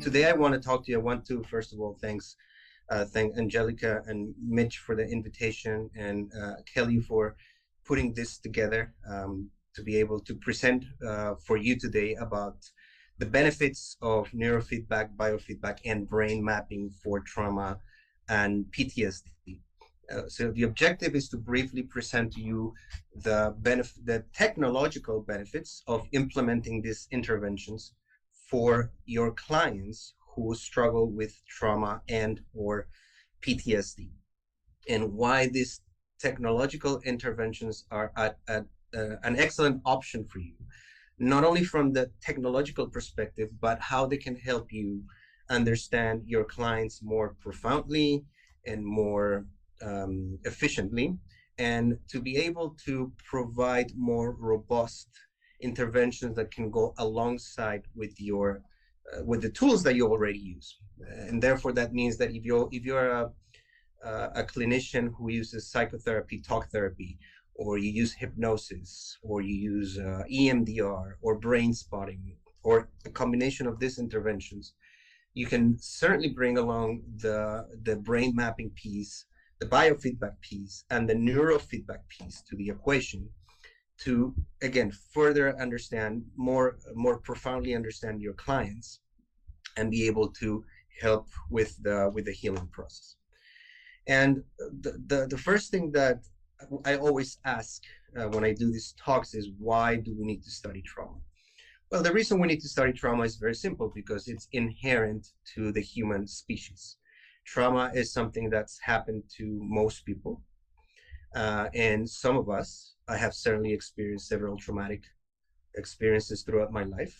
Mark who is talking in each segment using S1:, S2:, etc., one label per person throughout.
S1: today I want to talk to you. I want to, first of all, thank Angelica and Mitch for the invitation, and Kelly for putting this together to be able to present for you today about the benefits of neurofeedback, biofeedback, and brain mapping for trauma and PTSD. So the objective is to briefly present to you the technological benefits of implementing these interventions for your clients who struggle with trauma and or PTSD, and why these technological interventions are an excellent option for you, not only from the technological perspective, but how they can help you understand your clients more profoundly and more efficiently, and to be able to provide more robust interventions that can go alongside with your with the tools that you already use. And therefore that means that if you're a clinician who uses psychotherapy, talk therapy, or you use hypnosis, or you use EMDR or brain spotting, or a combination of these interventions, you can certainly bring along the brain mapping piece, the biofeedback piece, and the neurofeedback piece to the equation to, again, further understand, more profoundly understand your clients and be able to help with the healing process. And the first thing that I always ask when I do these talks is, why do we need to study trauma? Well, the reason we need to study trauma is very simple, because it's inherent to the human species. Trauma is something that's happened to most people. And some of us, I have certainly experienced several traumatic experiences throughout my life.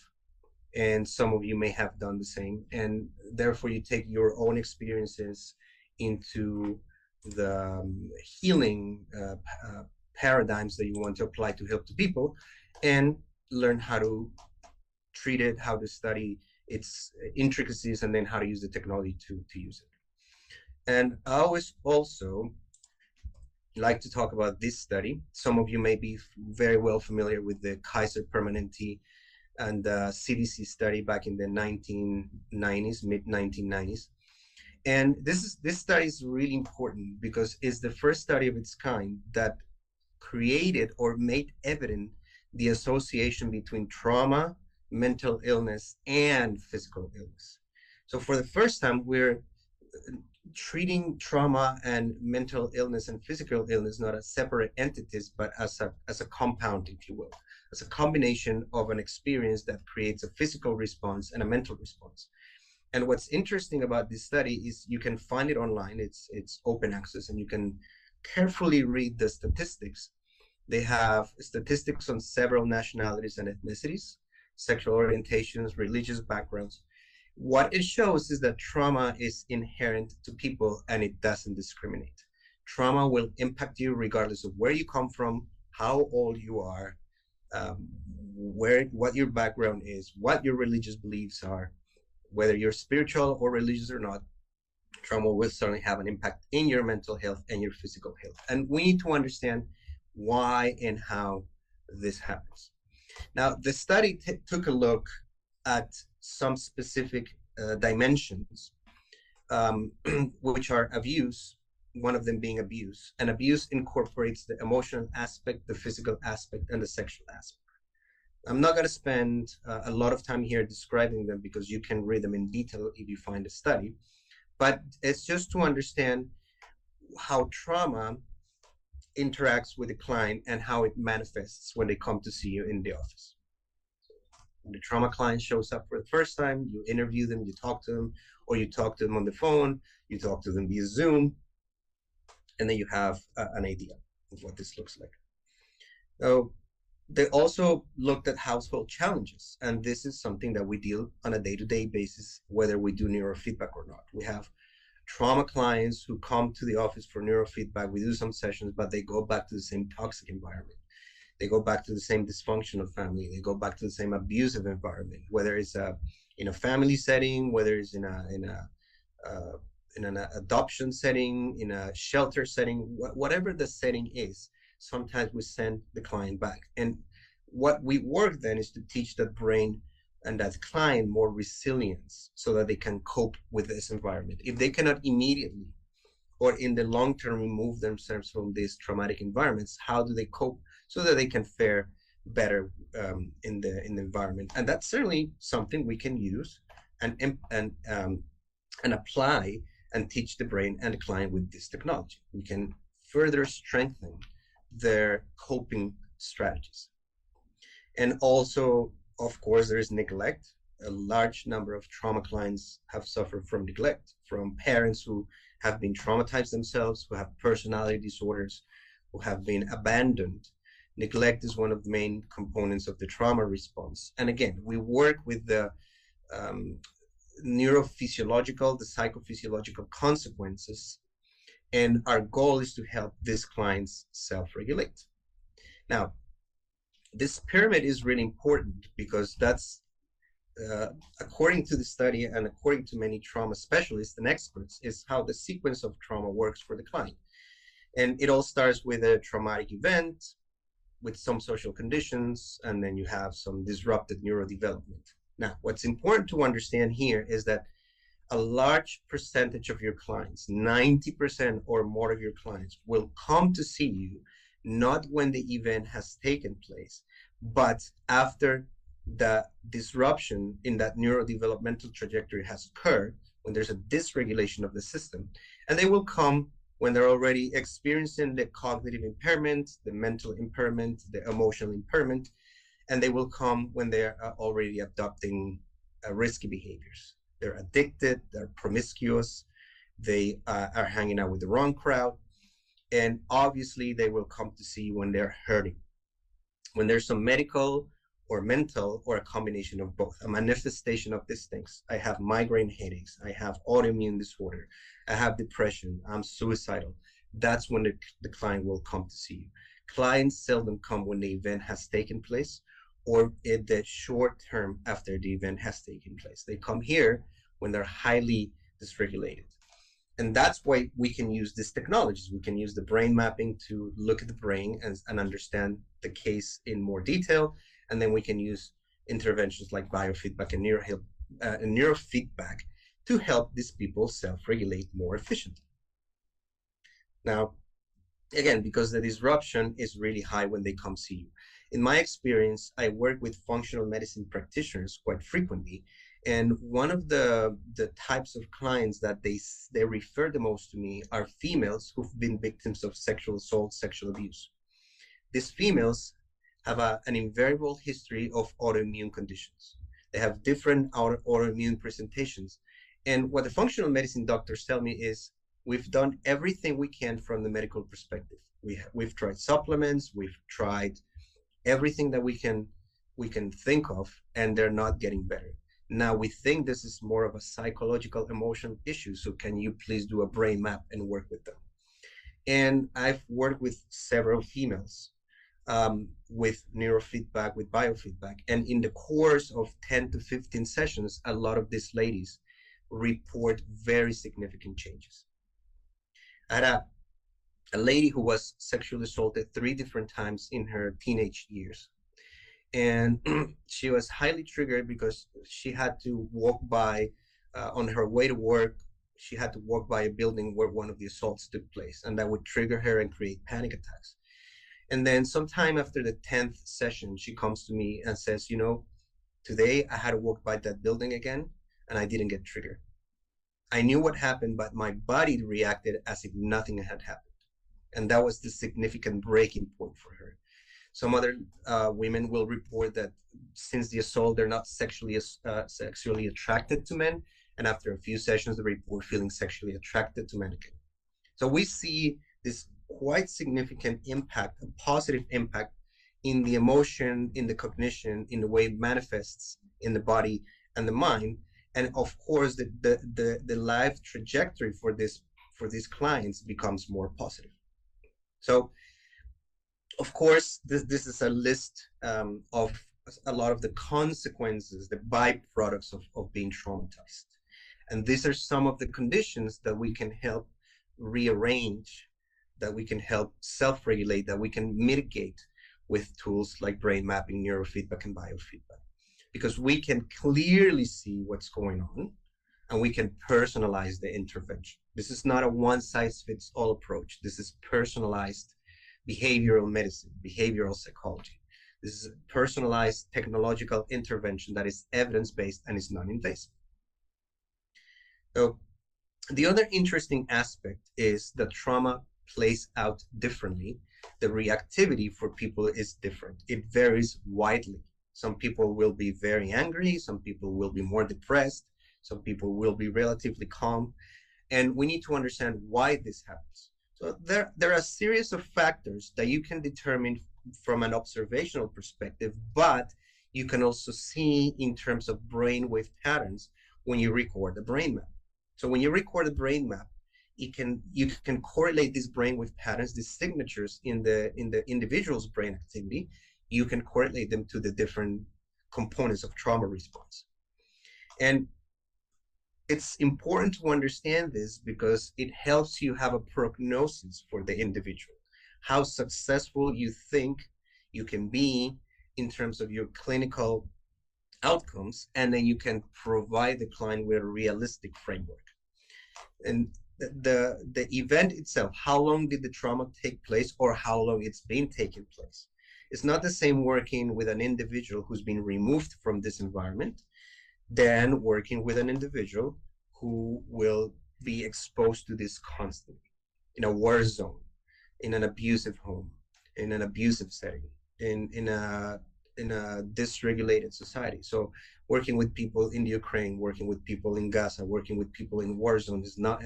S1: And some of you may have done the same. And therefore, you take your own experiences into the healing paradigms that you want to apply to help the people, and learn how to treat it, how to study its intricacies, and then how to use the technology to use it. And I always also like to talk about this study. Some of you may be very well familiar with the Kaiser Permanente and the CDC study back in the 1990s, mid-1990s. And this study is really important because it's the first study of its kind that created or made evident the association between trauma, mental illness, and physical illness. So for the first time, we're treating trauma and mental illness and physical illness not as separate entities, but as a compound, if you will, as a combination of an experience that creates a physical response and a mental response. And what's interesting about this study is you can find it online. It's open access, and you can carefully read the statistics. They have statistics on several nationalities and ethnicities, sexual orientations, religious backgrounds. What it shows is that trauma is inherent to people, and it doesn't discriminate. Trauma will impact you regardless of where you come from, how old you are, what your background is, what your religious beliefs are, whether you're spiritual or religious or not. Trauma will certainly have an impact in your mental health and your physical health. And we need to understand why and how this happens. Now, the study took a look at some specific dimensions, which are abuse, one of them being abuse. And abuse incorporates the emotional aspect, the physical aspect, and the sexual aspect. I'm not going to spend a lot of time here describing them, because you can read them in detail if you find a study. But it's just to understand how trauma interacts with the client and how it manifests when they come to see you in the office. When the trauma client shows up for the first time, you interview them, you talk to them, or you talk to them on the phone, you talk to them via Zoom, and then you have an idea of what this looks like. So they also looked at household challenges, and this is something that we deal on a day-to-day basis, whether we do neurofeedback or not. We have trauma clients who come to the office for neurofeedback. We do some sessions, but they go back to the same toxic environment. They go back to the same dysfunctional family. They go back to the same abusive environment, whether it's in a family setting, whether it's in an adoption setting, in a shelter setting, whatever the setting is. Sometimes we send the client back. And what we work then is to teach that brain and that client more resilience so that they can cope with this environment. If they cannot immediately or in the long term remove themselves from these traumatic environments, how do they cope so that they can fare better in the environment? And that's certainly something we can use and apply and teach the brain and the client with this technology. We can further strengthen their coping strategies. And also, of course, there is neglect. A large number of trauma clients have suffered from neglect, from parents who have been traumatized themselves, who have personality disorders, who have been abandoned. Neglect is one of the main components of the trauma response. And again, we work with the neurophysiological, the psychophysiological consequences, and our goal is to help these clients self-regulate. Now, this pyramid is really important because that's, according to the study and according to many trauma specialists and experts, is how the sequence of trauma works for the client. And it all starts with a traumatic event, with some social conditions, and then you have some disrupted neurodevelopment. Now, what's important to understand here is that a large percentage of your clients, 90% or more of your clients, will come to see you not when the event has taken place, but after the disruption in that neurodevelopmental trajectory has occurred, when there's a dysregulation of the system. And they will come when they're already experiencing the cognitive impairment, the mental impairment, the emotional impairment, and they will come when they're already adopting risky behaviors. They're addicted, they're promiscuous, they are hanging out with the wrong crowd, and obviously they will come to see you when they're hurting. When there's some medical or mental or a combination of both, a manifestation of these things. I have migraine headaches, I have autoimmune disorder, I have depression, I'm suicidal. That's when the client will come to see you. Clients seldom come when the event has taken place or in the short term after the event has taken place. They come here when they're highly dysregulated. And that's why we can use these technologies. We can use the brain mapping to look at the brain and understand the case in more detail. And then we can use interventions like biofeedback and neurofeedback to help these people self-regulate more efficiently. Now, again, because the disruption is really high when they come see you. In my experience, I work with functional medicine practitioners quite frequently. And one of the types of clients that they refer the most to me are females who've been victims of sexual assault, sexual abuse. These females have an invariable history of autoimmune conditions. They have different autoimmune presentations. And what the functional medicine doctors tell me is, we've done everything we can from the medical perspective. We've tried supplements, we've tried everything that we can think of, and they're not getting better. Now we think this is more of a psychological, emotional issue. So can you please do a brain map and work with them? And I've worked with several females with neurofeedback, with biofeedback. And in the course of 10 to 15 sessions, a lot of these ladies report very significant changes. I had a lady who was sexually assaulted 3 different times in her teenage years. And she was highly triggered because she had to walk by, on her way to work, she had to walk by a building where one of the assaults took place, and that would trigger her and create panic attacks. And then sometime after the 10th session, she comes to me and says, you know, today I had to walk by that building again, and I didn't get triggered. I knew what happened, but my body reacted as if nothing had happened. And that was the significant breaking point for her. Some other women will report that since the assault, they're not sexually attracted to men. And after a few sessions, they report feeling sexually attracted to men again. So we see this quite significant impact, a positive impact in the emotion, in the cognition, in the way it manifests in the body and the mind. And of course, the life trajectory for these clients becomes more positive. So, of course, this is a list of a lot of the consequences, the byproducts of being traumatized. And these are some of the conditions that we can help rearrange, that we can help self-regulate, that we can mitigate with tools like brain mapping, neurofeedback, and biofeedback. because we can clearly see what's going on and we can personalize the intervention. This is not a one-size-fits-all approach. This is personalized behavioral medicine, behavioral psychology. This is a personalized technological intervention that is evidence-based and is non-invasive. So the other interesting aspect is that trauma plays out differently. The reactivity for people is different. It varies widely. Some people will be very angry. Some people will be more depressed. Some people will be relatively calm. And we need to understand why this happens. So there are a series of factors that you can determine from an observational perspective, but you can also see in terms of brainwave patterns when you record the brain map. So when you record a brain map, you can correlate these brainwave patterns, these signatures in the individual's brain activity. You can correlate them to the different components of trauma response. And it's important to understand this because it helps you have a prognosis for the individual, how successful you think you can be in terms of your clinical outcomes, and then you can provide the client with a realistic framework. And the event itself, how long did the trauma take place or how long it's been taking place? It's not the same working with an individual who's been removed from this environment than working with an individual who will be exposed to this constantly in a war zone, in an abusive home, in an abusive setting, in a dysregulated society. So working with people in the Ukraine, working with people in Gaza, working with people in war zones is not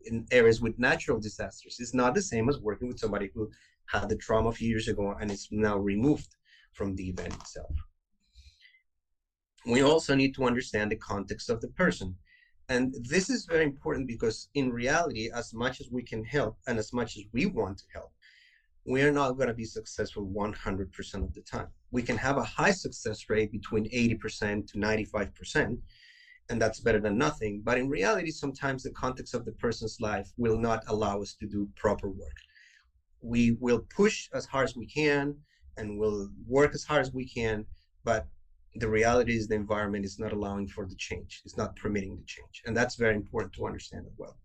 S1: in areas with natural disasters. It's not the same as working with somebody who had the trauma a few years ago and is now removed from the event itself. We also need to understand the context of the person. And this is very important because in reality, as much as we can help and as much as we want to help, we are not going to be successful 100% of the time. We can have a high success rate between 80% to 95%, and that's better than nothing. But in reality, sometimes the context of the person's life will not allow us to do proper work. We will push as hard as we can and we'll work as hard as we can, but the reality is the environment is not allowing for the change. It's not permitting the change. And that's very important to understand as well.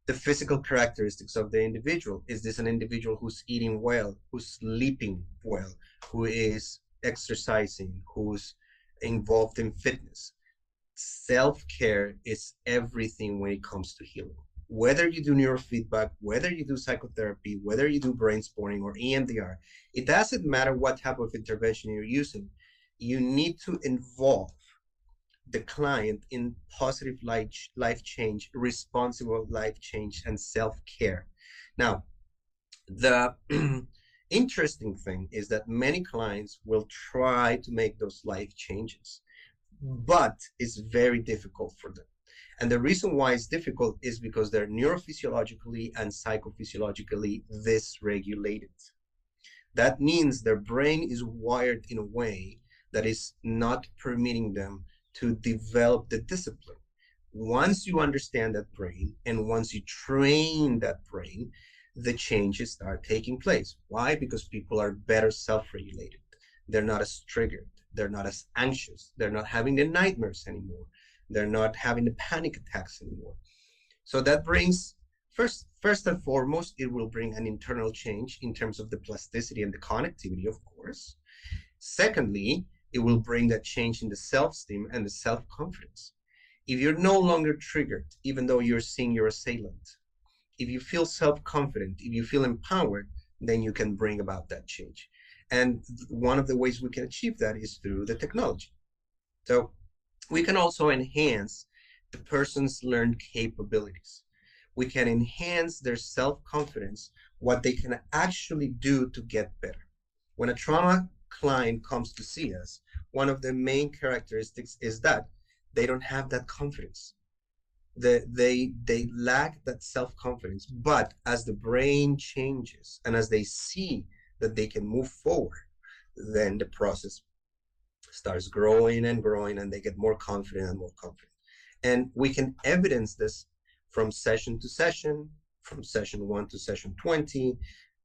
S1: The physical characteristics of the individual. Is this an individual who's eating well, who's sleeping well, who is exercising, who's involved in fitness? Self-care is everything when it comes to healing. Whether you do neurofeedback, whether you do psychotherapy, whether you do brain spotting or EMDR, it doesn't matter what type of intervention you're using. You need to involve the client in positive life change, responsible life change, and self-care. Now, the interesting thing is that many clients will try to make those life changes, but it's very difficult for them. And the reason why it's difficult is because they're neurophysiologically and psychophysiologically dysregulated. That means their brain is wired in a way that is not permitting them to develop the discipline. Once you understand that brain and once you train that brain, the changes start taking place. Why? Because people are better self-regulated. They're not as triggered. They're not as anxious. They're not having the nightmares anymore. They're not having the panic attacks anymore. So that brings, first and foremost, it will bring an internal change in terms of the plasticity and the connectivity, of course. Secondly, it will bring that change in the self-esteem and the self-confidence. If you're no longer triggered, even though you're seeing your assailant, if you feel self-confident, if you feel empowered, then you can bring about that change. And one of the ways we can achieve that is through the technology. So we can also enhance the person's learned capabilities. We can enhance their self-confidence, what they can actually do to get better. When a trauma client comes to see us, one of the main characteristics is that they don't have that confidence. They lack that self-confidence. But as the brain changes and as they see that they can move forward, then the process starts growing and growing, and they get more confident and more confident. And we can evidence this from session to session, from session 1 to session 20,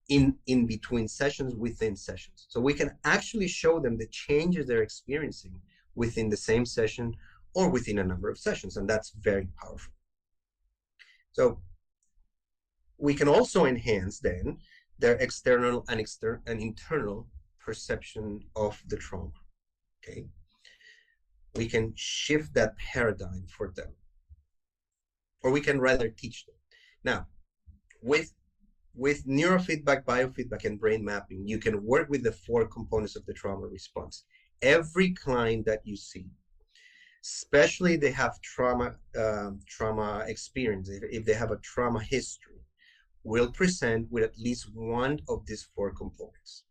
S1: in between sessions, within sessions. So we can actually show them the changes they're experiencing within the same session or within a number of sessions, and that's very powerful. So we can also enhance then their external and internal perception of the trauma. Okay, we can shift that paradigm for them, or we can rather teach them. Now, with neurofeedback, biofeedback, and brain mapping, you can work with the 4 components of the trauma response. Every client that you see, especially they have trauma experience, if they have a trauma history, will present with at least one of these 4 components.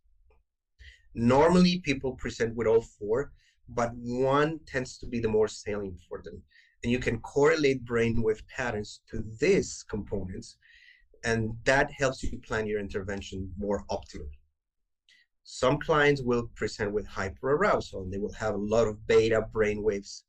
S1: Normally, people present with all 4, but one tends to be the more salient for them. And you can correlate brainwave patterns to these components, and that helps you plan your intervention more optimally. Some clients will present with hyperarousal, and they will have a lot of beta brainwaves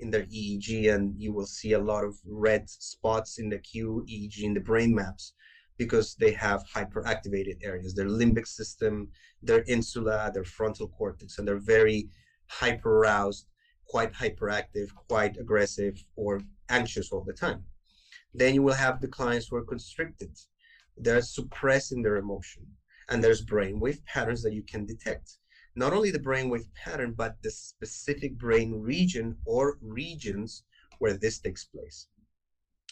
S1: in their EEG, and you will see a lot of red spots in the Qeeg in the brain maps, because they have hyperactivated areas, their limbic system, their insula, their frontal cortex, and they're very hyper-aroused, quite hyperactive, quite aggressive, or anxious all the time. Then you will have the clients who are constricted. They're suppressing their emotion, and there's brainwave patterns that you can detect. Not only the brainwave pattern, but the specific brain region or regions where this takes place.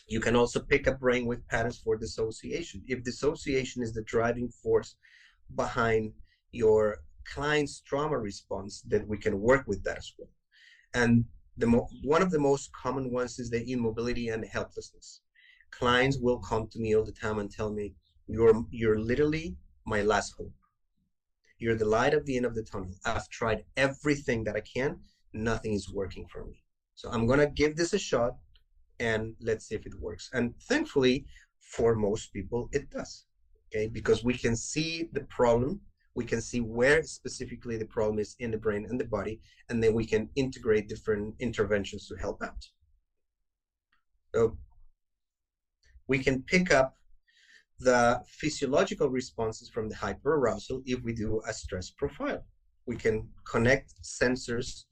S1: You can also pick up brainwave patterns for dissociation. If dissociation is the driving force behind your client's trauma response, then we can work with that as well. And one of the most common ones is the immobility and helplessness. Clients will come to me all the time and tell me, you're literally my last hope. You're the light at the end of the tunnel. I've tried everything that I can. Nothing is working for me. So I'm going to give this a shot, and let's see if it works. And thankfully, for most people, it does. Okay, because we can see the problem. We can see where specifically the problem is in the brain and the body, and then we can integrate different interventions to help out. So we can pick up the physiological responses from the hyperarousal if we do a stress profile. We can connect sensors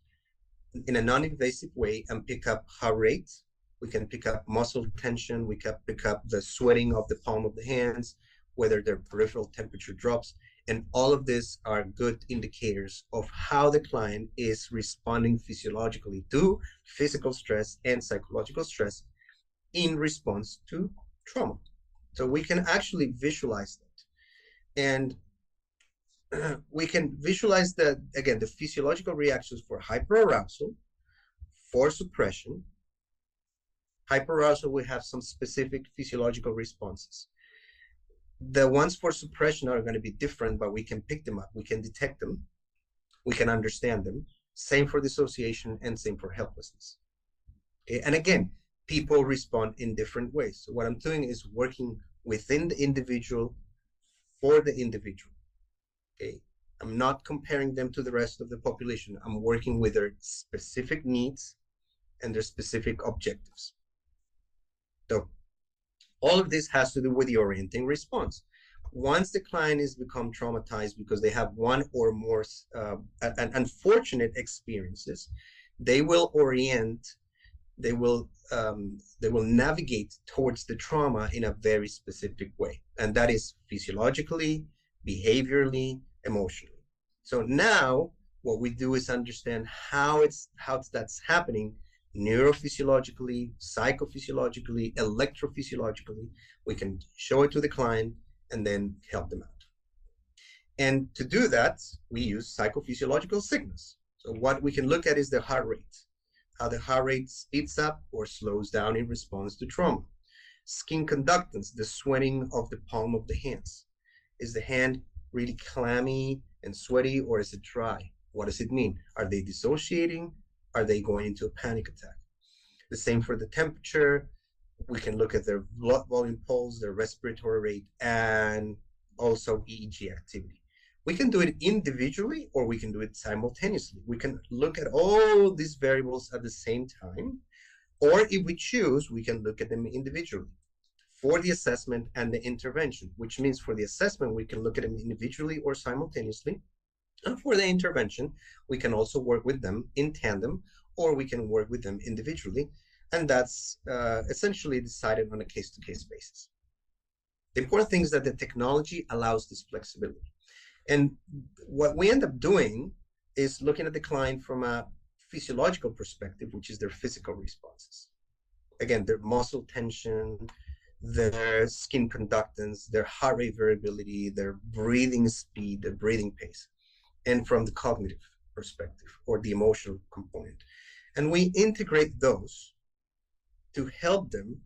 S1: in a non-invasive way and pick up heart rate. We can pick up muscle tension. We can pick up the sweating of the palm of the hands, whether their peripheral temperature drops. And all of these are good indicators of how the client is responding physiologically to physical stress and psychological stress in response to trauma. So we can actually visualize that. And we can visualize the physiological reactions for hyperarousal, for suppression. Hyperarousal, we have some specific physiological responses. The ones for suppression are going to be different, but we can pick them up. We can detect them. We can understand them. Same for dissociation and same for helplessness. Okay? And again, people respond in different ways. So what I'm doing is working within the individual for the individual. Okay? I'm not comparing them to the rest of the population. I'm working with their specific needs and their specific objectives. So all of this has to do with the orienting response. Once the client is become traumatized because they have one or more unfortunate experiences, they will orient, they will navigate towards the trauma in a very specific way. And that is physiologically, behaviorally, emotionally. So now what we do is understand how that's happening neurophysiologically, psychophysiologically, electrophysiologically. We can show it to the client and then help them out. And to do that, we use psychophysiological signals. So what we can look at is the heart rate, how the heart rate speeds up or slows down in response to trauma. Skin conductance, the sweating of the palm of the hands. Is the hand really clammy and sweaty, or is it dry? What does it mean? Are they dissociating? Are they going into a panic attack? The same for the temperature. We can look at their blood volume pulse, their respiratory rate, and also EEG activity. We can do it individually, or we can do it simultaneously. We can look at all these variables at the same time, or if we choose, we can look at them individually for the assessment and the intervention, which means for the assessment, we can look at them individually or simultaneously. And for the intervention, we can also work with them in tandem, or we can work with them individually. And that's essentially decided on a case-to-case basis. The important thing is that the technology allows this flexibility. And what we end up doing is looking at the client from a physiological perspective, which is their physical responses. Again, their muscle tension, their skin conductance, their heart rate variability, their breathing speed, their breathing pace, and from the cognitive perspective or the emotional component. And we integrate those to help them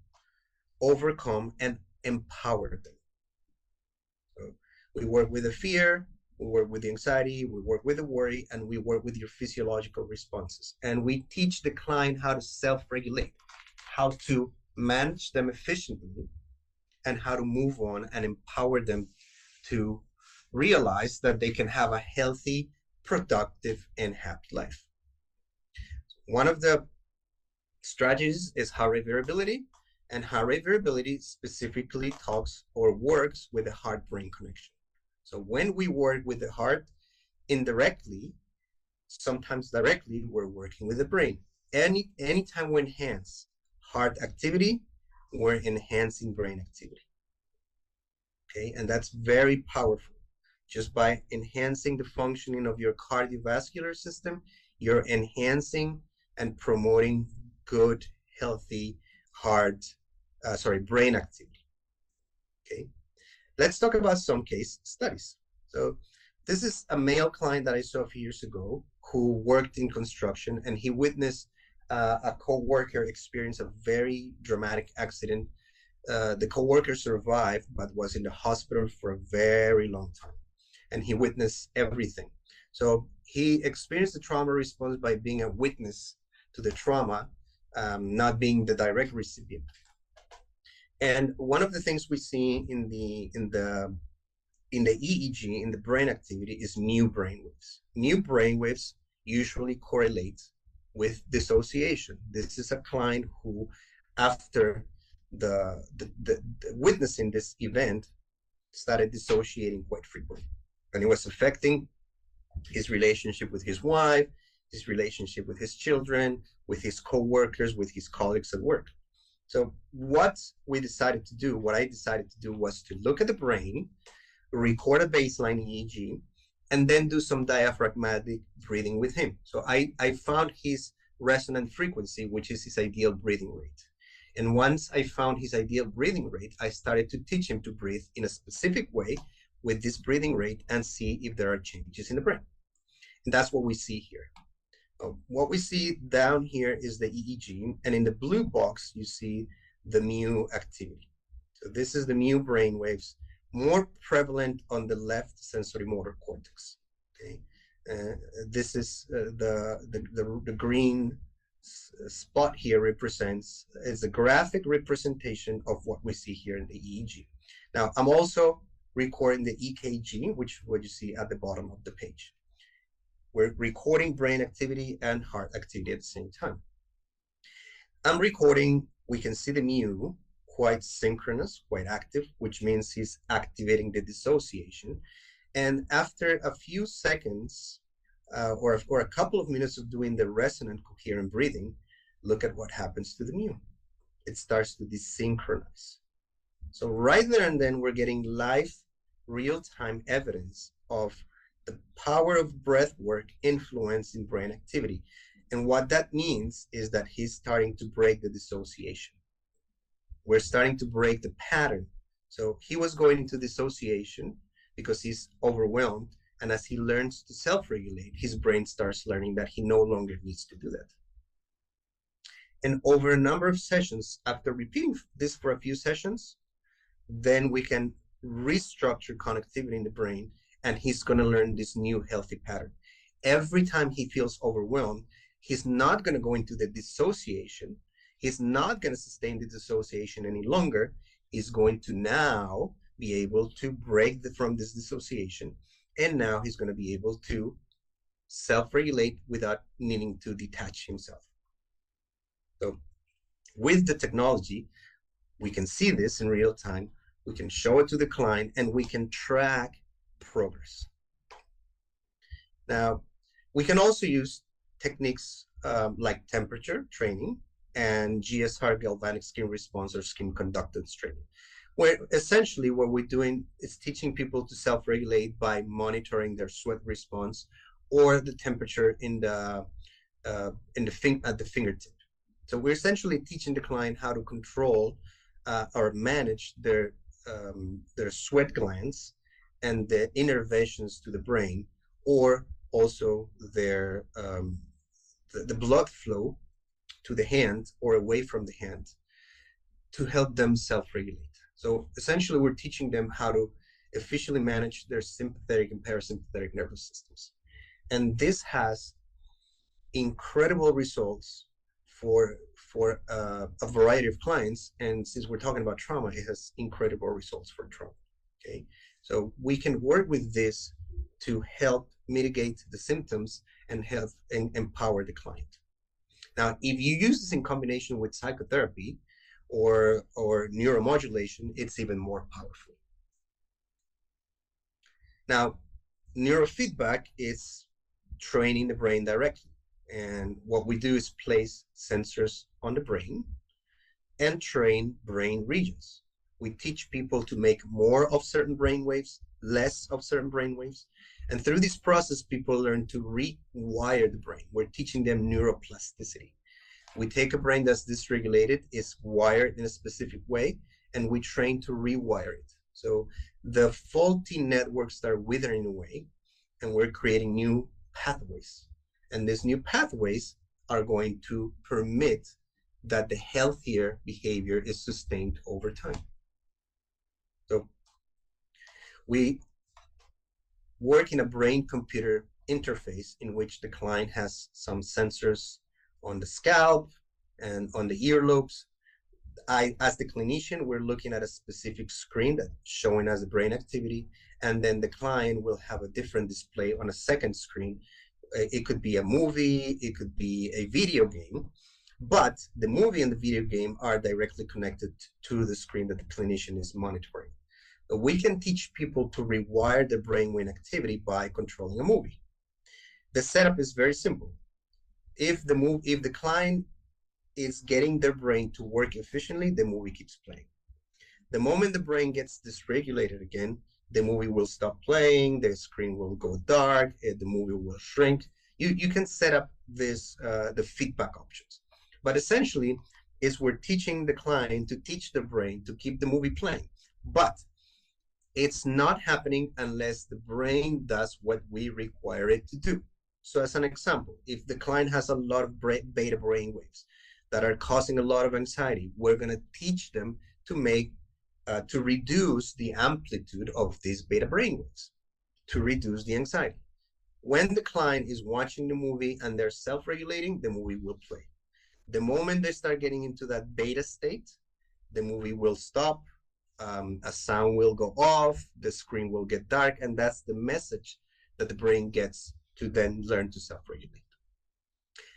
S1: overcome and empower them. So we work with the fear, we work with the anxiety, we work with the worry, and we work with your physiological responses. And we teach the client how to self-regulate, how to manage them efficiently, and how to move on and empower them to realize that they can have a healthy, productive, and happy life. One of the strategies is heart rate variability, and heart rate variability specifically talks or works with the heart-brain connection. So when we work with the heart indirectly, sometimes directly, we're working with the brain. Anytime we enhance heart activity, we're enhancing brain activity. Okay, and that's very powerful. Just by enhancing the functioning of your cardiovascular system, you're enhancing and promoting good, healthy brain activity. Okay, let's talk about some case studies. So this is a male client that I saw a few years ago who worked in construction, and he witnessed a co-worker experience a very dramatic accident. The co-worker survived, but was in the hospital for a very long time, and he witnessed everything. So he experienced the trauma response by being a witness to the trauma, not being the direct recipient. And one of the things we see in the EEG, in the brain activity, is new brainwaves. New brainwaves usually correlate with dissociation. This is a client who, after the witnessing this event, started dissociating quite frequently, and it was affecting his relationship with his wife, his relationship with his children, with his co-workers, with his colleagues at work. So what I decided to do was to look at the brain, record a baseline EEG, and then do some diaphragmatic breathing with him. So I found his resonant frequency, which is his ideal breathing rate. And once I found his ideal breathing rate, I started to teach him to breathe in a specific way with this breathing rate and see if there are changes in the brain. And that's what we see here. What we see down here is the EEG, and in the blue box, you see the mu activity. So this is the mu brain waves, more prevalent on the left sensory motor cortex. Okay, this is the green spot here represents is a graphic representation of what we see here in the EEG. Now, I'm also recording the EKG, which is what you see at the bottom of the page. We're recording brain activity and heart activity at the same time. I'm recording, we can see the mu quite synchronous, quite active, which means he's activating the dissociation. And after a few seconds or a couple of minutes of doing the resonant coherent breathing, look at what happens to the mu. It starts to desynchronize. So right there and then, we're getting live, real-time evidence of the power of breath work influencing brain activity. And what that means is that he's starting to break the dissociation. We're starting to break the pattern. So he was going into dissociation because he's overwhelmed. And as he learns to self-regulate, his brain starts learning that he no longer needs to do that. And over a number of sessions, after repeating this for a few sessions, then we can restructure connectivity in the brain, and he's going to learn this new healthy pattern. Every time he feels overwhelmed, he's not going to go into the dissociation. He's not going to sustain the dissociation any longer. He's going to now be able to break from this dissociation, and now he's going to be able to self-regulate without needing to detach himself. So with the technology, we can see this in real time. We can show it to the client, and we can track progress. Now, we can also use techniques like temperature training and GSR, galvanic skin response, or skin conductance training, where essentially what we're doing is teaching people to self-regulate by monitoring their sweat response or the temperature at the fingertip. So we're essentially teaching the client how to control or manage their sweat glands and the innervations to the brain, or also their the blood flow to the hand or away from the hand to help them self-regulate. So essentially, we're teaching them how to efficiently manage their sympathetic and parasympathetic nervous systems. And this has incredible results for a variety of clients. And since we're talking about trauma, it has incredible results for trauma. Okay, so we can work with this to help mitigate the symptoms and help and empower the client. Now, if you use this in combination with psychotherapy or neuromodulation, it's even more powerful. Now, neurofeedback is training the brain directly. And what we do is place sensors on the brain and train brain regions. We teach people to make more of certain brain waves, less of certain brain waves. And through this process, people learn to rewire the brain. We're teaching them neuroplasticity. We take a brain that's dysregulated, is wired in a specific way, and we train to rewire it. So the faulty networks start withering away, and we're creating new pathways. And these new pathways are going to permit that the healthier behavior is sustained over time. So we work in a brain-computer interface in which the client has some sensors on the scalp and on the earlobes. As the clinician, we're looking at a specific screen that's showing us the brain activity, and then the client will have a different display on a second screen. It could be a movie, it could be a video game, but the movie and the video game are directly connected to the screen that the clinician is monitoring. We can teach people to rewire the brainwave activity by controlling a movie. The setup is very simple. If the client is getting their brain to work efficiently, the movie keeps playing. The moment the brain gets dysregulated again, the movie will stop playing, the screen will go dark, the movie will shrink. You can set up this the feedback options. But essentially, we're teaching the client to teach the brain to keep the movie playing. But it's not happening unless the brain does what we require it to do. So as an example, if the client has a lot of beta brain waves that are causing a lot of anxiety, we're going to teach them to reduce the amplitude of these beta brainwaves to reduce the anxiety. When the client is watching the movie and they're self-regulating, the movie will play. The moment they start getting into that beta state, the movie will stop, a sound will go off, the screen will get dark, and that's the message that the brain gets to then learn to self-regulate.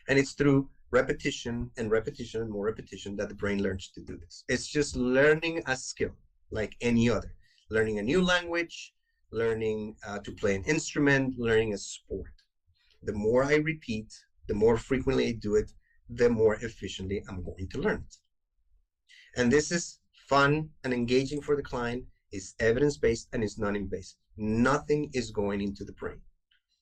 S1: And it's through repetition and repetition and more repetition that the brain learns to do this. It's just learning a skill like any other. Learning a new language, learning to play an instrument, learning a sport. The more I repeat, the more frequently I do it, the more efficiently I'm going to learn it. And this is fun and engaging for the client, is evidence-based, and is non-invasive. Nothing is going into the brain.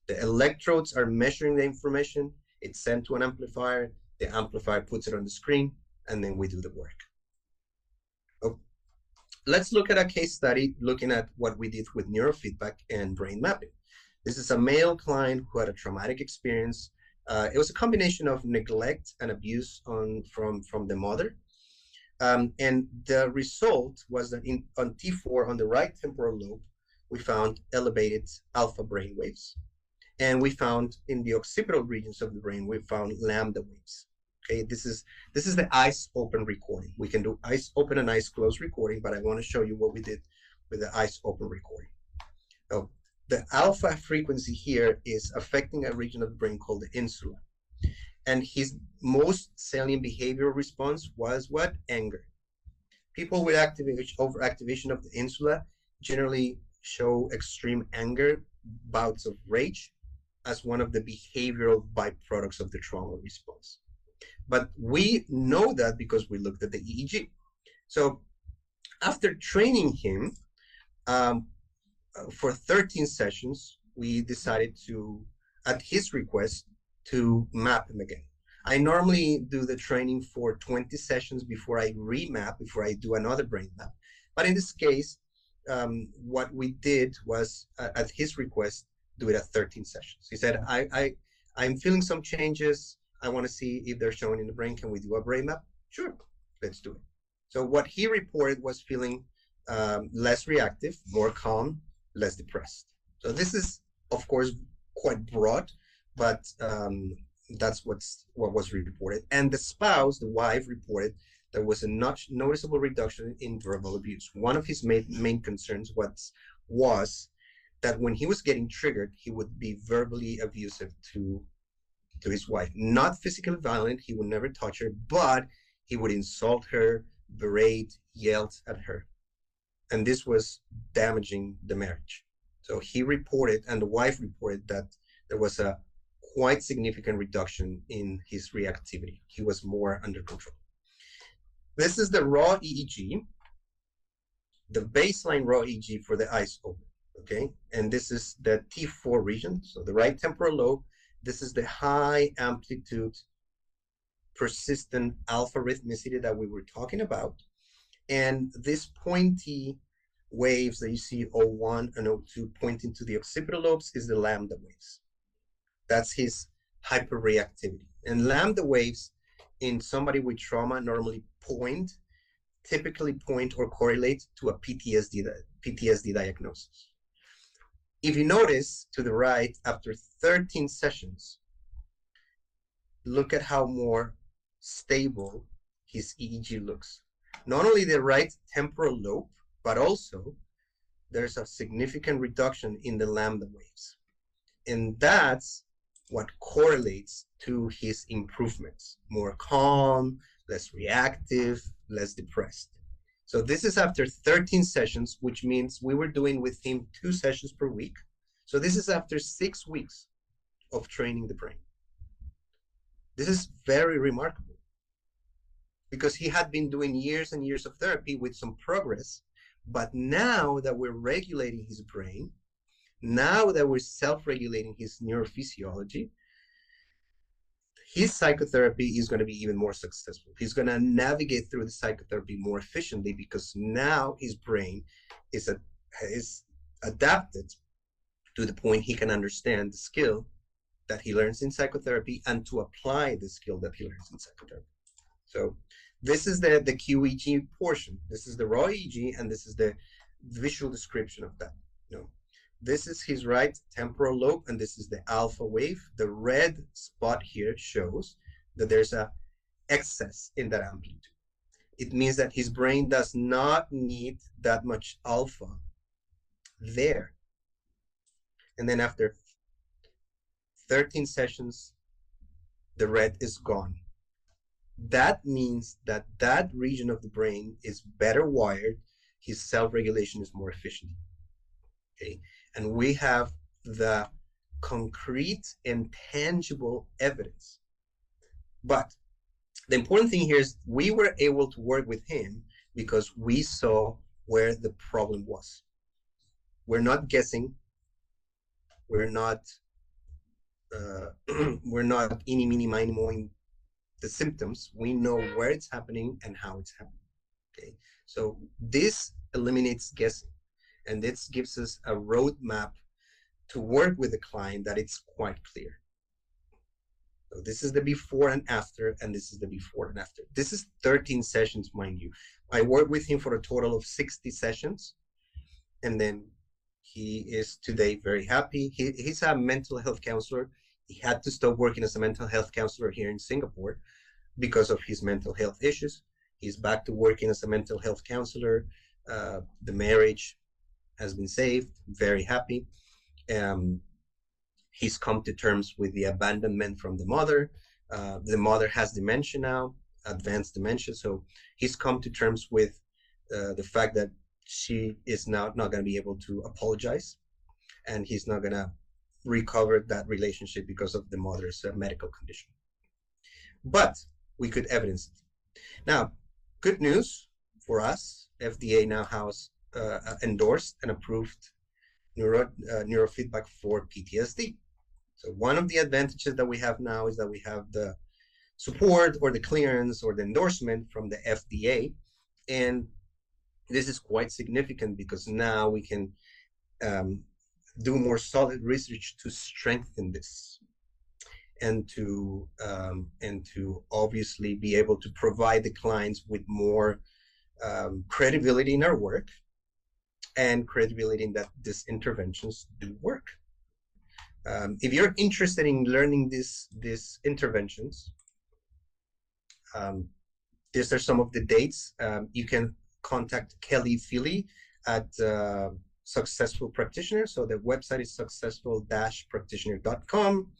S1: The electrodes are measuring the information, it's sent to an amplifier, the amplifier puts it on the screen, and then we do the work. Oh, let's look at a case study looking at what we did with neurofeedback and brain mapping. This is a male client who had a traumatic experience. It was a combination of neglect and abuse from the mother. And the result was that on T4, on the right temporal lobe, we found elevated alpha brain waves. And we found in the occipital regions of the brain, we found lambda waves. Okay, this is the eyes open recording. We can do eyes open and eyes closed recording, but I want to show you what we did with the eyes open recording. So the alpha frequency here is affecting a region of the brain called the insula. And his most salient behavioral response was what? Anger. People with overactivation of the insula generally show extreme anger, bouts of rage, as one of the behavioral byproducts of the trauma response. But we know that because we looked at the EEG. So after training him for 13 sessions, we decided to, at his request, to map him again. I normally do the training for 20 sessions before I remap, before I do another brain map. But in this case, what we did was, at his request, do it at 13 sessions. He said, I'm feeling some changes. I want to see if they're showing in the brain. Can we do a brain map? Sure, let's do it. So what he reported was feeling less reactive, more calm, less depressed. So this is, of course, quite broad, but that's what was reported. And the spouse, the wife, reported there was a noticeable reduction in verbal abuse. One of his main concerns was that when he was getting triggered, he would be verbally abusive to his wife. Not physically violent, he would never touch her, but he would insult her, berate, yell at her. And this was damaging the marriage. So he reported, and the wife reported, that there was a quite significant reduction in his reactivity. He was more under control. This is the raw EEG, the baseline raw EEG for the eyes open, okay? And this is the T4 region, so the right temporal lobe. This is the high amplitude persistent alpha rhythmicity that we were talking about. And these pointy waves that you see, O1 and O2, pointing to the occipital lobes, is the lambda waves. That's his hyperreactivity. And lambda waves in somebody with trauma normally typically point or correlate to a PTSD diagnosis. If you notice to the right, after 13 sessions, look at how more stable his EEG looks. Not only the right temporal lobe, but also there's a significant reduction in the lambda waves. And that's what correlates to his improvements. More calm, less reactive, less depressed. So this is after 13 sessions, which means we were doing with him 2 sessions per week. So this is after 6 weeks of training the brain. This is very remarkable because he had been doing years and years of therapy with some progress. But now that we're regulating his brain, now that we're self-regulating his neurophysiology, his psychotherapy is going to be even more successful. He's going to navigate through the psychotherapy more efficiently because now his brain is adapted to the point he can understand the skill that he learns in psychotherapy and to apply the skill that he learns in psychotherapy. So this is the QEEG portion. This is the raw EEG, and this is the visual description of that. This is his right temporal lobe, and this is the alpha wave. The red spot here shows that there's a excess in that amplitude. It means that his brain does not need that much alpha there. And then after 13 sessions, the red is gone. That means that that region of the brain is better wired. His self-regulation is more efficient. Okay, and we have the concrete and tangible evidence. But the important thing here is we were able to work with him because we saw where the problem was. We're not guessing. We're not eeny, meeny, miny, moing the symptoms. We know where it's happening and how it's happening. Okay, so this eliminates guessing, and this gives us a roadmap to work with the client that it's quite clear. So this is the before and after, and this is the before and after. This is 13 sessions, mind you. I worked with him for a total of 60 sessions, and then he is today very happy. He's a mental health counselor. He had to stop working as a mental health counselor here in Singapore because of his mental health issues. He's back to working as a mental health counselor. The marriage has been saved, very happy. He's come to terms with the abandonment from the mother. The mother has dementia now, advanced dementia. So he's come to terms with the fact that she is now not going to be able to apologize, and he's not going to recovered that relationship because of the mother's medical condition. But we could evidence it. Now, good news for us, FDA now has endorsed and approved neurofeedback for PTSD. So one of the advantages that we have now is that we have the support or the clearance or the endorsement from the FDA. And this is quite significant because now we can do more solid research to strengthen this and to obviously be able to provide the clients with more credibility in our work and credibility in that these interventions do work. If you're interested in learning these interventions, these are some of the dates. You can contact Kelly Philly at Successful Practitioner. So the website is successful-practitioner.com,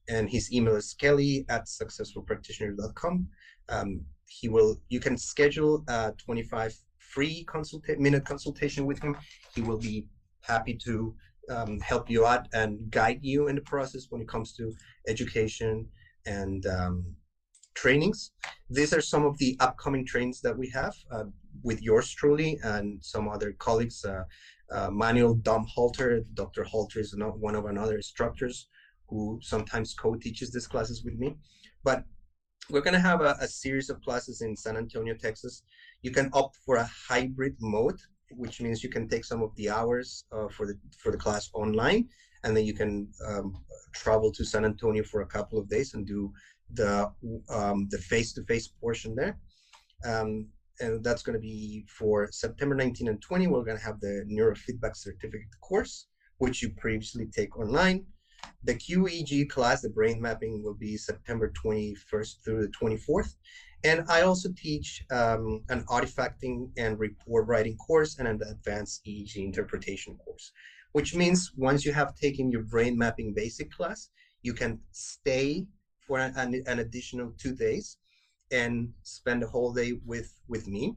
S1: and his email is kelly@successfulpractitioner.com. You can schedule a 25 free minute consultation with him. He will be happy to help you out and guide you in the process when it comes to education and trainings. These are some of the upcoming trainings that we have with yours truly and some other colleagues. Manuel Dom Halter, Dr. Halter is one of another instructors who sometimes co-teaches these classes with me. But we're going to have a series of classes in San Antonio, Texas. You can opt for a hybrid mode, which means you can take some of the hours for the class online, and then you can travel to San Antonio for a couple of days and do the face-to-face portion there. And that's going to be for September 19 and 20. We're going to have the neurofeedback certificate course, which you previously take online. The QEG class, the brain mapping, will be September 21st through the 24th. And I also teach an artifacting and report writing course and an advanced EEG interpretation course, which means once you have taken your brain mapping basic class, you can stay for an additional 2 days and spend a whole day with me,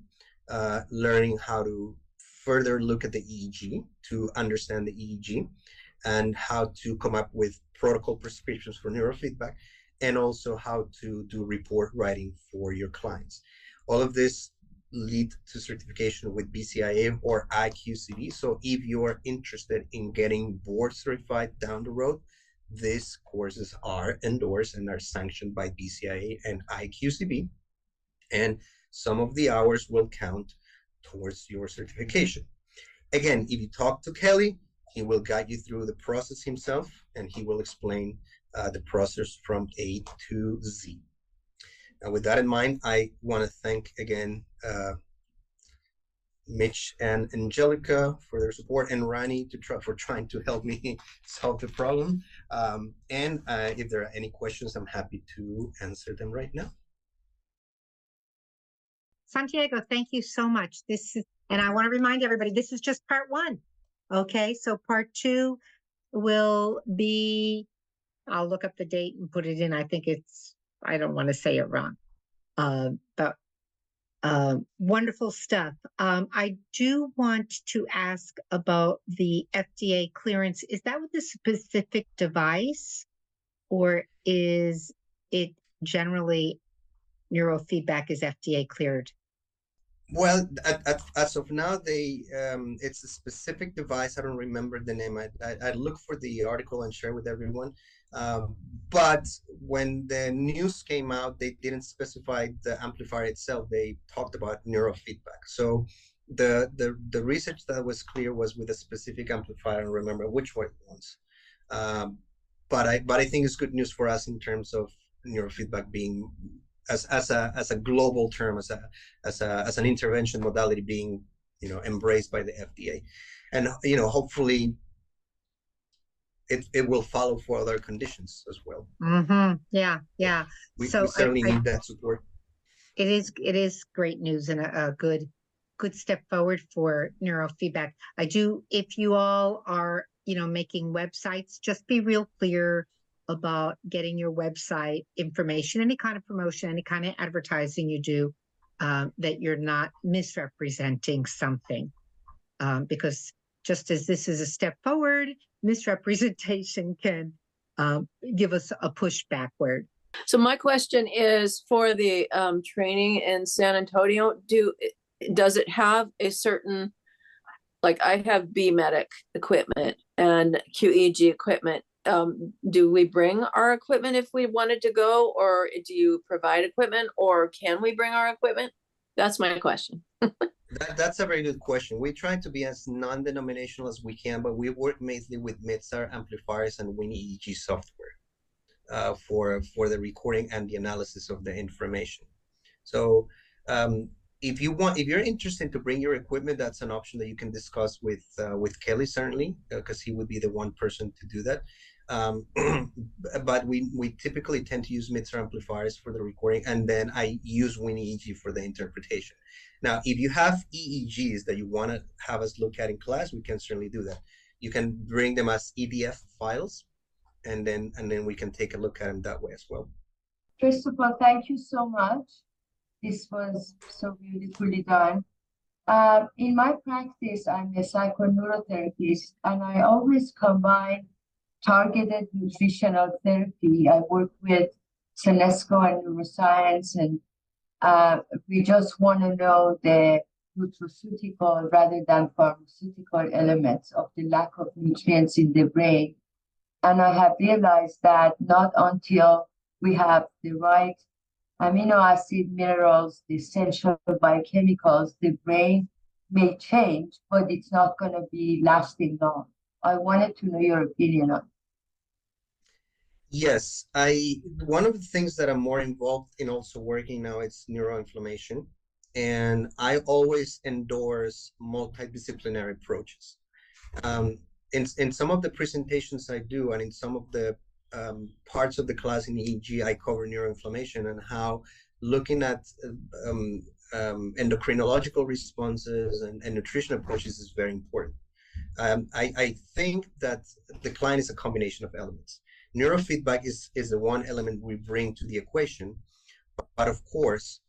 S1: learning how to further look at the EEG, to understand the EEG, and how to come up with protocol prescriptions for neurofeedback, and also how to do report writing for your clients. All of this lead to certification with BCIA or IQCD. So if you are interested in getting board certified down the road, these courses are endorsed and are sanctioned by BCIA and IQCD, and some of the hours will count towards your certification. Again, if you talk to Kelly, he will guide you through the process himself, and he will explain the process from A to Z. Now, with that in mind, I want to thank again Mitch and Angelica for their support, and Rani for trying to help me solve the problem. And if there are any questions, I'm happy to answer them right now.
S2: Santiago, thank you so much. And I want to remind everybody, this is just part 1. Okay, so part 2 will be, I'll look up the date and put it in. I think I don't want to say it wrong. But wonderful stuff. I do want to ask about the FDA clearance. Is that with a specific device, or is it generally neurofeedback is FDA cleared?
S1: Well, as of now, it's a specific device. I don't remember the name. I look for the article and share with everyone. But when the news came out, they didn't specify the amplifier itself. They talked about neurofeedback. So the research that was clear was with a specific amplifier. I don't remember which one it was. But I think it's good news for us in terms of neurofeedback being as a global term, as an intervention modality being embraced by the FDA, and hopefully it will follow for other conditions as well.
S2: Mm-hmm. Yeah.
S1: We certainly need that support.
S2: It is great news and a good step forward for neurofeedback. If you all are making websites, just be real clear about getting your website information, any kind of promotion, any kind of advertising you do, that you're not misrepresenting something, because just as this is a step forward, misrepresentation can give us a push backward.
S3: So my question is for the training in San Antonio, does it have a certain, like I have B-Medic equipment and QEG equipment. Do we bring our equipment if we wanted to go, or do you provide equipment, or can we bring our equipment? That's my question.
S1: That's a very good question. We try to be as non-denominational as we can, but we work mainly with MIDSAR amplifiers and WinEEG software for the recording and the analysis of the information. So if you're interested to bring your equipment, that's an option that you can discuss with Kelly, certainly, because he would be the one person to do that. But we typically tend to use MIDSAR amplifiers for the recording, and then I use WinEEG for the interpretation. Now, if you have EEGs that you want to have us look at in class, we can certainly do that. You can bring them as EDF files, and then we can take a look at them that way as well.
S4: First of all, thank you so much. This was so beautifully done. In my practice, I'm a psychoneurotherapist, and I always combine targeted nutritional therapy. I work with Celesco and neuroscience, and we just want to know the nutraceutical rather than pharmaceutical elements of the lack of nutrients in the brain. And I have realized that not until we have the right amino acid, minerals, the essential biochemicals, the brain may change, but it's not going to be lasting long. I wanted to know your opinion on it.
S1: Yes, one of the things that I'm more involved in also working now is neuroinflammation, and I always endorse multidisciplinary approaches. In some of the presentations I do, and in some of the parts of the class in EEG, I cover neuroinflammation and how looking at endocrinological responses and nutrition approaches is very important. I think that decline is a combination of elements. Neurofeedback is the one element we bring to the equation, but of course,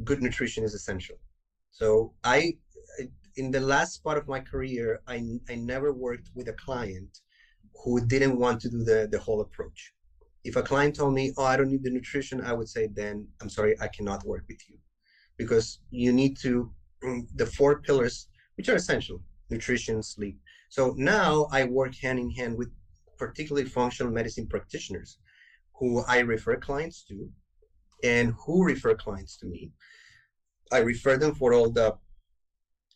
S1: good nutrition is essential. So in the last part of my career, I never worked with a client who didn't want to do the whole approach. If a client told me, oh, I don't need the nutrition, I would say, then I'm sorry, I cannot work with you, because you need to, the 4 pillars, which are essential: nutrition, sleep. So now I work hand in hand with particularly functional medicine practitioners who I refer clients to and who refer clients to me. I refer them for all the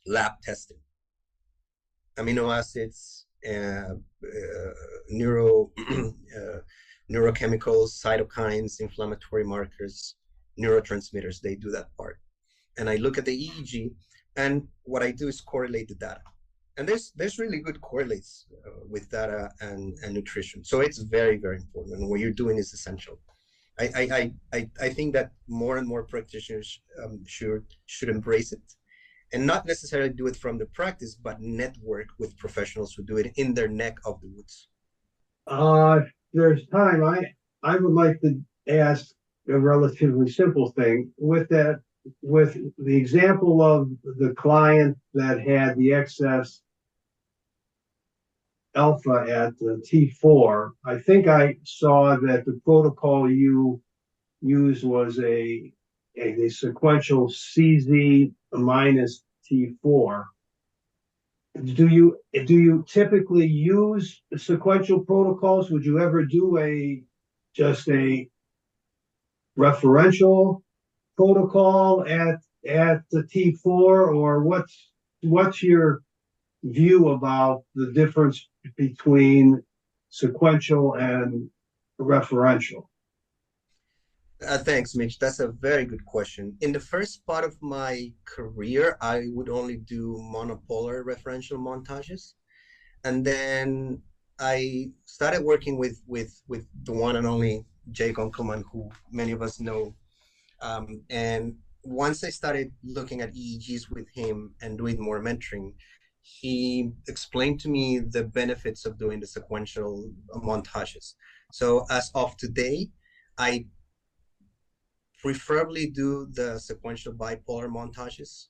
S1: lab testing, amino acids, neurochemicals, cytokines, inflammatory markers, neurotransmitters. They do that part. And I look at the EEG, and what I do is correlate the data. And there's really good correlates with data and nutrition. So it's very, very important. And what you're doing is essential. I think that more and more practitioners should embrace it, and not necessarily do it from the practice, but network with professionals who do it in their neck of the woods.
S5: There's time. I would like to ask a relatively simple thing with the example of the client that had the excess alpha at the T4. I think I saw that the protocol you used was a sequential CZ minus T4. Do you typically use sequential protocols? Would you ever do just a referential protocol at the T4, or what's your view about the difference between sequential and referential?
S1: Thanks, Mitch. That's a very good question. In the first part of my career, I would only do monopolar referential montages. And then I started working with the one and only Jake Unkelman, who many of us know. And once I started looking at EEGs with him and doing more mentoring, he explained to me the benefits of doing the sequential montages. So as of today, I preferably do the sequential bipolar montages.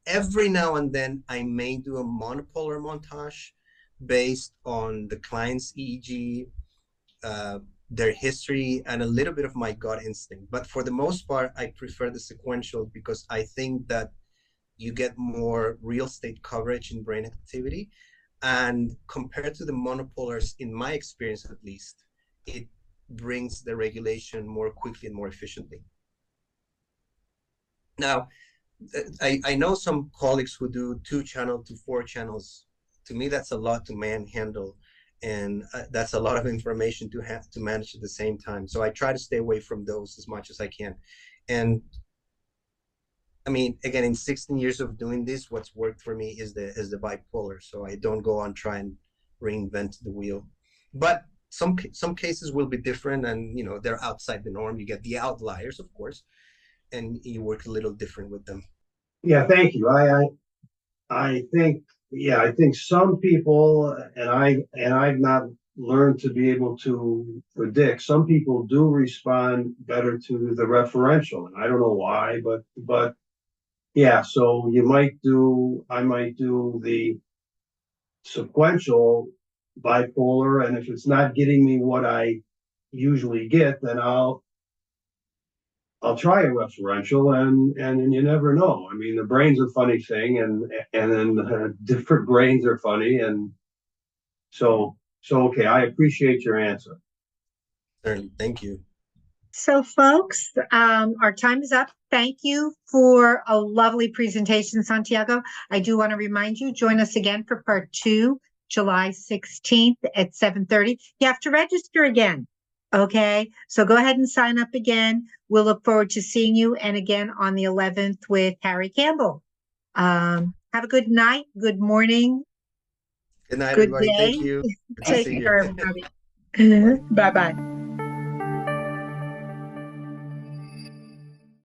S1: every now and then I may do a monopolar montage based on the client's EEG, their history, and a little bit of my gut instinct. But for the most part, I prefer the sequential because I think that you get more real estate coverage in brain activity. And compared to the monopolars, in my experience at least, it brings the regulation more quickly and more efficiently. Now, I know some colleagues who do 2-channel to 4 channels. To me, that's a lot to manhandle, and that's a lot of information to have to manage at the same time. So I try to stay away from those as much as I can. And I mean, again, in 16 years of doing this, what's worked for me is the bipolar. So I don't go on try and reinvent the wheel. But some cases will be different, and they're outside the norm. You get the outliers, of course, and you work a little different with them.
S5: Yeah, thank you. I think some people, and I've not learned to be able to predict. Some people do respond better to the referential, and I don't know why, but yeah. So I might do the sequential bipolar, and if it's not getting me what I usually get, then I'll try a referential, and you never know. I mean, the brain's a funny thing, and then different brains are funny, and so okay. I appreciate your answer.
S1: Certainly, thank you.
S2: So folks, our time is up. Thank you for a lovely presentation, Santiago. I do want to remind you, join us again for part 2, July 16th at 7:30. You have to register again. Okay, so go ahead and sign up again. We'll look forward to seeing you, and again on the 11th with Harry Campbell. Have a good night, good morning,
S1: Good night,
S2: good
S1: everybody.
S2: day.
S1: Thank you. Good to
S2: Take
S1: see you.
S2: care, everybody. Bye-bye.